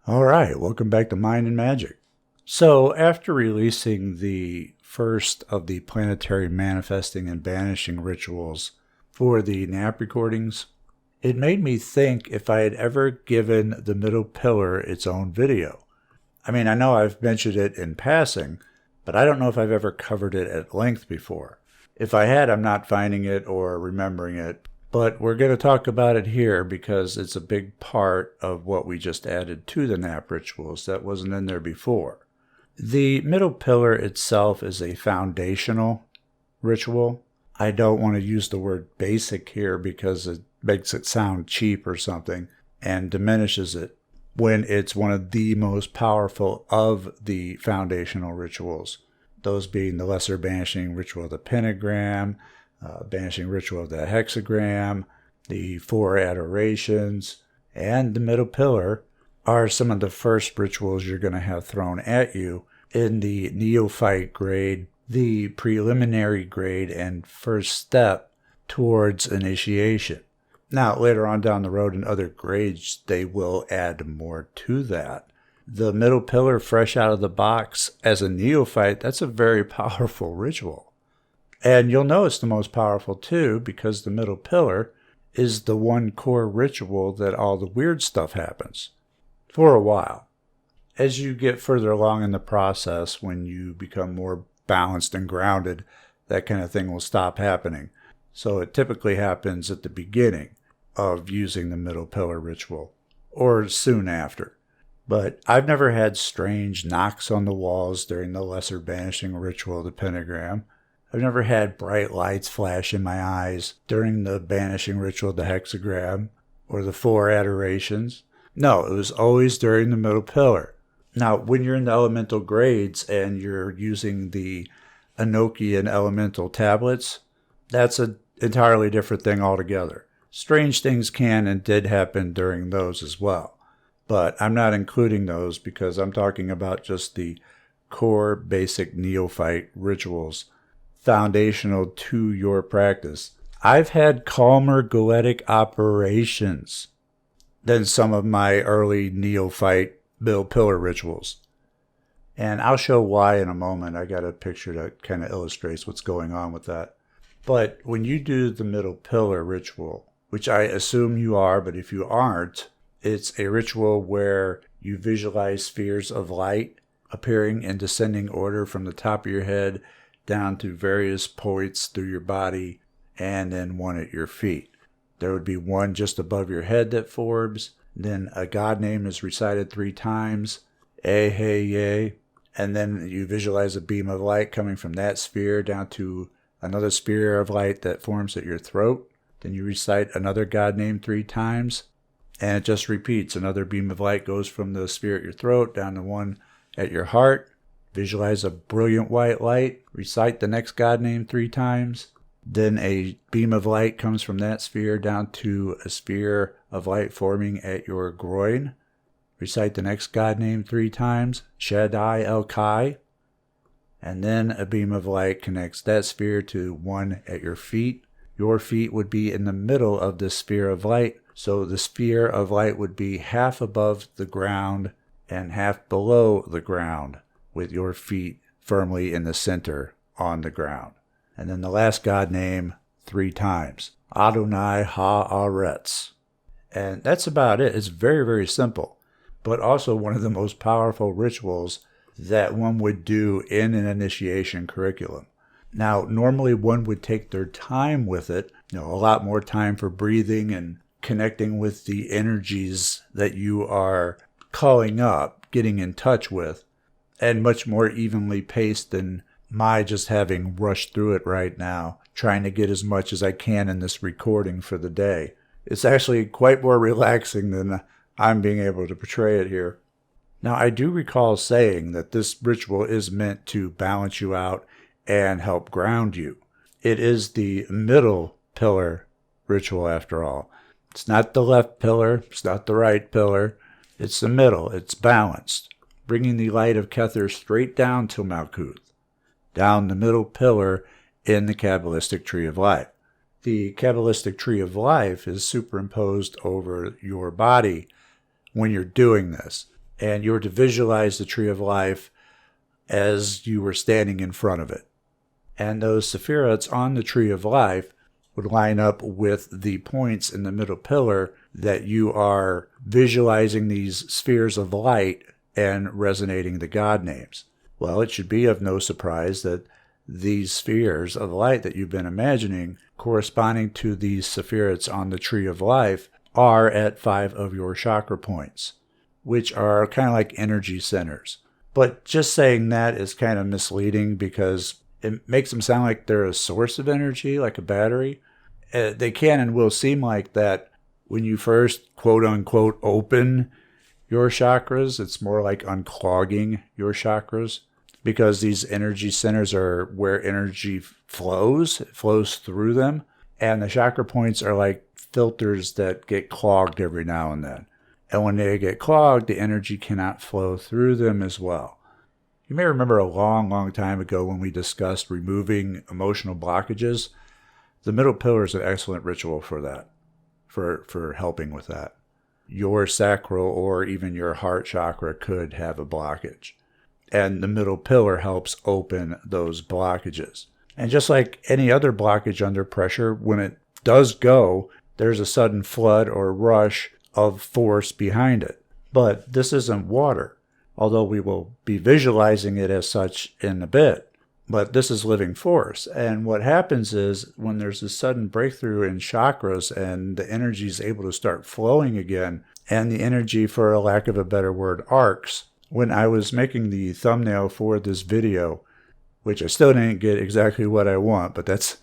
All right, welcome back to Mind and Magic. So, after releasing the first of the planetary manifesting and banishing rituals for the NAP recordings, it made me think if I had ever given the middle pillar its own video. I mean, I know I've mentioned it in passing, but I don't know if I've ever covered it at length before. If I had, I'm not finding it or remembering it. But we're going to talk about it here because it's a big part of what we just added to the NAP rituals that wasn't in there before. The middle pillar itself is a foundational ritual. I don't want to use the word basic here because it makes it sound cheap or something and diminishes it when it's one of the most powerful of the foundational rituals. Those being the lesser banishing ritual of the pentagram, banishing ritual of the hexagram, the 4 adorations, and the middle pillar are some of the first rituals you're going to have thrown at you in the neophyte grade, the preliminary grade, and first step towards initiation. Now, later on down the road in other grades, they will add more to that. The middle pillar, fresh out of the box as a neophyte, that's a very powerful ritual. And you'll know it's the most powerful too because the middle pillar is the one core ritual that all the weird stuff happens for a while. As you get further along in the process, when you become more balanced and grounded, that kind of thing will stop happening. So it typically happens at the beginning of using the middle pillar ritual or soon after. But I've never had strange knocks on the walls during the lesser banishing ritual of the pentagram. I've never had bright lights flash in my eyes during the banishing ritual of the hexagram or the 4 adorations. No, it was always during the middle pillar. Now, when you're in the elemental grades and you're using the Enochian elemental tablets, that's an entirely different thing altogether. Strange things can and did happen during those as well. But I'm not including those because I'm talking about just the core basic neophyte rituals foundational to your practice. I've had calmer goetic operations than some of my early neophyte middle pillar rituals. And I'll show why in a moment. I got a picture that kind of illustrates what's going on with that. But when you do the middle pillar ritual, which I assume you are, but if you aren't, it's a ritual where you visualize spheres of light appearing in descending order from the top of your head down to various points through your body, and then one at your feet. There would be one just above your head that forbs, then a God name is recited 3 times, hey, yay, and then you visualize a beam of light coming from that sphere down to another sphere of light that forms at your throat. Then you recite another God name 3 times, and it just repeats. Another beam of light goes from the sphere at your throat down to one at your heart. Visualize a brilliant white light, recite the next God name 3 times. Then a beam of light comes from that sphere down to a sphere of light forming at your groin. Recite the next God name 3 times, Shaddai El Kai. And then a beam of light connects that sphere to one at your feet. Your feet would be in the middle of this sphere of light. So the sphere of light would be half above the ground and half below the ground, with your feet firmly in the center on the ground. And then the last God name 3 times, Adonai Haaretz. And that's about it. It's very, very simple, but also one of the most powerful rituals that one would do in an initiation curriculum. Now, normally one would take their time with it, a lot more time for breathing and connecting with the energies that you are calling up, getting in touch with, and much more evenly paced than my just having rushed through it right now, trying to get as much as I can in this recording for the day. It's actually quite more relaxing than I'm being able to portray it here. Now, I do recall saying that this ritual is meant to balance you out and help ground you. It is the middle pillar ritual after all. It's not the left pillar, it's not the right pillar, it's the middle, it's balanced, bringing the light of Kether straight down to Malkuth, down the middle pillar in the Kabbalistic Tree of Life. The Kabbalistic Tree of Life is superimposed over your body when you're doing this. And you were to visualize the tree of life as you were standing in front of it. And those sephirots on the tree of life would line up with the points in the middle pillar that you are visualizing these spheres of light and resonating the God names. Well, it should be of no surprise that these spheres of light that you've been imagining corresponding to these sephirots on the tree of life are at 5 of your chakra points, which are kind of like energy centers. But just saying that is kind of misleading because it makes them sound like they're a source of energy, like a battery. They can and will seem like that when you first, quote unquote, open your chakras. It's more like unclogging your chakras because these energy centers are where energy flows. It flows through them. And the chakra points are like filters that get clogged every now and then. And when they get clogged, the energy cannot flow through them as well. You may remember a long, long time ago when we discussed removing emotional blockages. The middle pillar is an excellent ritual for that, for helping with that. Your sacral or even your heart chakra could have a blockage. And the middle pillar helps open those blockages. And just like any other blockage under pressure, when it does go, there's a sudden flood or rush of force behind it. But this isn't water, although we will be visualizing it as such in a bit. But this is living force. And what happens is when there's a sudden breakthrough in chakras and the energy is able to start flowing again, and the energy, for a lack of a better word, arcs. When I was making the thumbnail for this video, which I still didn't get exactly what I want, but that's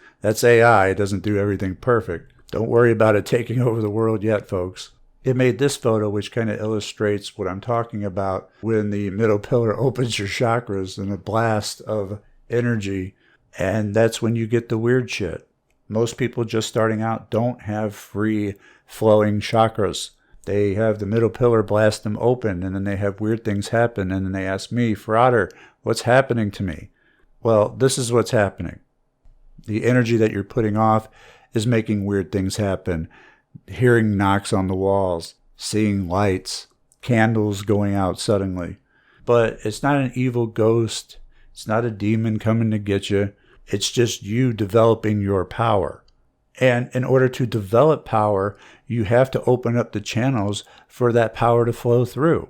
AI. It doesn't do everything perfect. Don't worry about it taking over the world yet, folks. It made this photo, which kind of illustrates what I'm talking about when the middle pillar opens your chakras in a blast of energy, and that's when you get the weird shit. Most people just starting out don't have free flowing chakras. They have the middle pillar blast them open, and then they have weird things happen, and then they ask me, Frater, what's happening to me? Well, this is what's happening. The energy that you're putting off is making weird things happen. Hearing knocks on the walls, seeing lights, candles going out suddenly. But it's not an evil ghost. It's not a demon coming to get you. It's just you developing your power. And in order to develop power, you have to open up the channels for that power to flow through.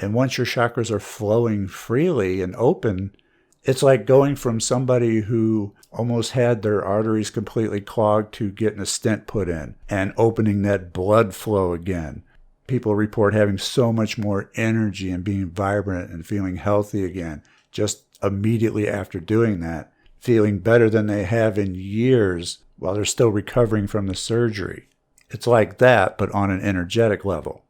And once your chakras are flowing freely and open, it's like going from somebody who almost had their arteries completely clogged to getting a stent put in and opening that blood flow again. People report having so much more energy and being vibrant and feeling healthy again just immediately after doing that, feeling better than they have in years while they're still recovering from the surgery. It's like that, but on an energetic level.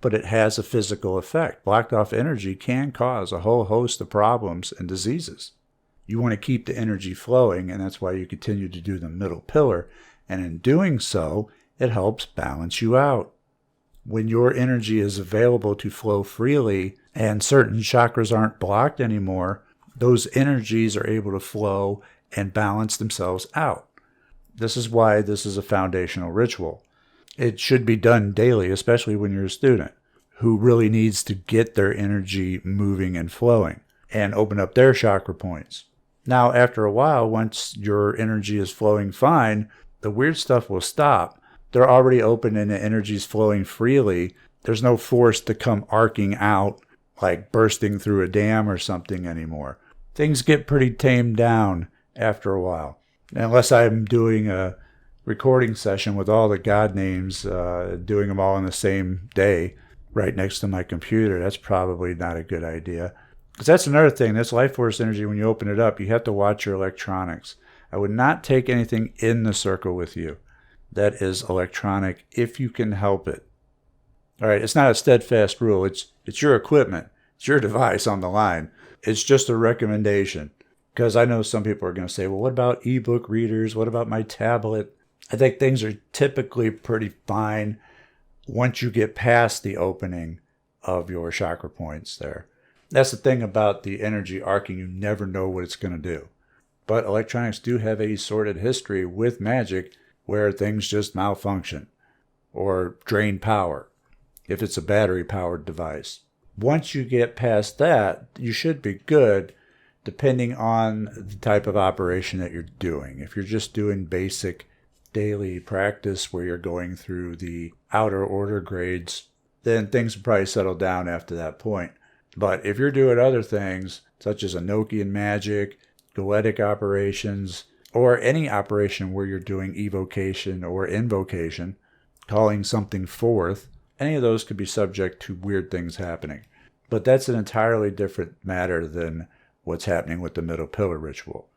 But it has a physical effect. Blocked off energy can cause a whole host of problems and diseases. You want to keep the energy flowing, and that's why you continue to do the middle pillar. And in doing so, it helps balance you out. When your energy is available to flow freely and certain chakras aren't blocked anymore, those energies are able to flow and balance themselves out. This is why this is a foundational ritual. It should be done daily, especially when you're a student who really needs to get their energy moving and flowing and open up their chakra points. Now, after a while, once your energy is flowing fine, the weird stuff will stop. They're already open and the energy's flowing freely. There's no force to come arcing out like bursting through a dam or something anymore. Things get pretty tamed down after a while. Unless I'm doing a recording session with all the God names, doing them all on the same day right next to my computer, that's probably not a good idea. Because that's another thing, that's life force energy. When you open it up, you have to watch your electronics. I would not take anything in the circle with you that is electronic if you can help it. All right, it's not a steadfast rule. It's your equipment. It's your device on the line. It's just a recommendation. Because I know some people are going to say, well, what about ebook readers? What about my tablet? I think things are typically pretty fine once you get past the opening of your chakra points there. That's the thing about the energy arcing. You never know what it's going to do. But electronics do have a sordid history with Magick where things just malfunction or drain power if it's a battery-powered device. Once you get past that, you should be good, depending on the type of operation that you're doing. If you're just doing basic daily practice where you're going through the outer order grades, then things will probably settle down after that point. But if you're doing other things, such as Enochian magic, Goetic operations, or any operation where you're doing evocation or invocation, calling something forth, any of those could be subject to weird things happening. But that's an entirely different matter than what's happening with the middle pillar ritual.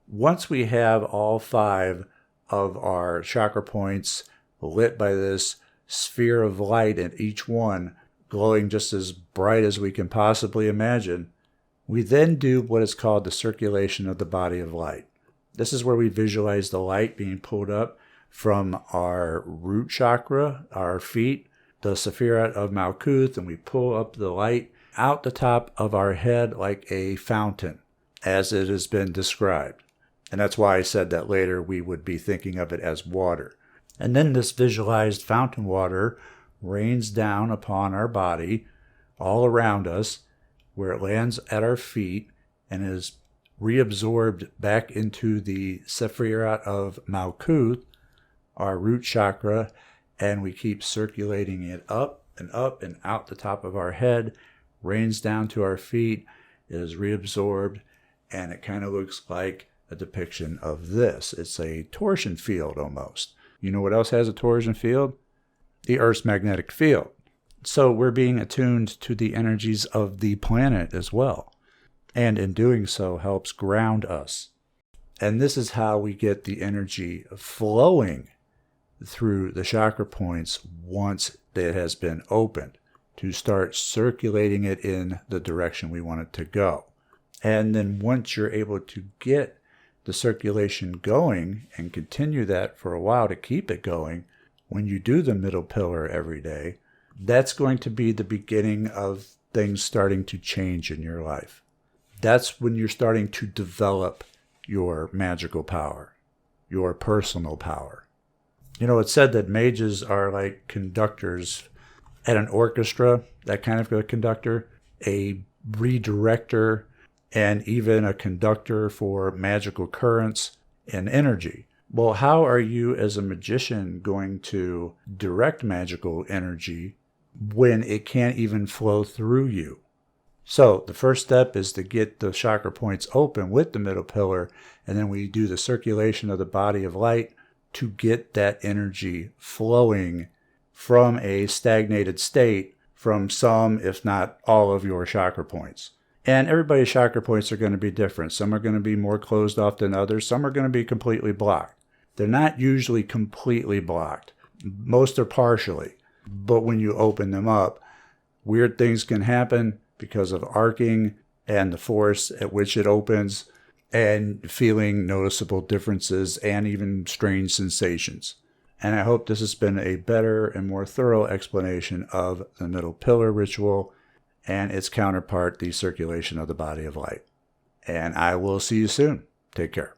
Once we have all 5 of our chakra points lit by this sphere of light at each one, glowing just as bright as we can possibly imagine, we then do what is called the circulation of the body of light. This is where we visualize the light being pulled up from our root chakra, our feet, the Sephirat of Malkuth, and we pull up the light out the top of our head like a fountain, as it has been described. And that's why I said that later we would be thinking of it as water. And then this visualized fountain water rains down upon our body, all around us, where it lands at our feet and is reabsorbed back into the Sephirat of Malkuth, our root chakra, and we keep circulating it up and out the top of our head, rains down to our feet, it is reabsorbed, and it kind of looks like a depiction of this. It's a torsion field almost. You know what else has a torsion field? The Earth's magnetic field. So we're being attuned to the energies of the planet as well. And in doing so helps ground us. And this is how we get the energy flowing through the chakra points once it has been opened, to start circulating it in the direction we want it to go. And then once you're able to get the circulation going and continue that for a while to keep it going, when you do the middle pillar every day, that's going to be the beginning of things starting to change in your life. That's when you're starting to develop your magical power, your personal power. You know, it's said that mages are like conductors at an orchestra, that kind of a conductor, a redirector, and even a conductor for magical currents and energy. Well, how are you as a magician going to direct magical energy when it can't even flow through you? So the first step is to get the chakra points open with the middle pillar, and then we do the circulation of the body of light to get that energy flowing from a stagnated state from some, if not all, of your chakra points. And everybody's chakra points are going to be different. Some are going to be more closed off than others. Some are going to be completely blocked. They're not usually completely blocked. Most are partially. But when you open them up, weird things can happen because of arcing and the force at which it opens, and feeling noticeable differences and even strange sensations. And I hope this has been a better and more thorough explanation of the middle pillar ritual and its counterpart, the circulation of the body of light. And I will see you soon. Take care.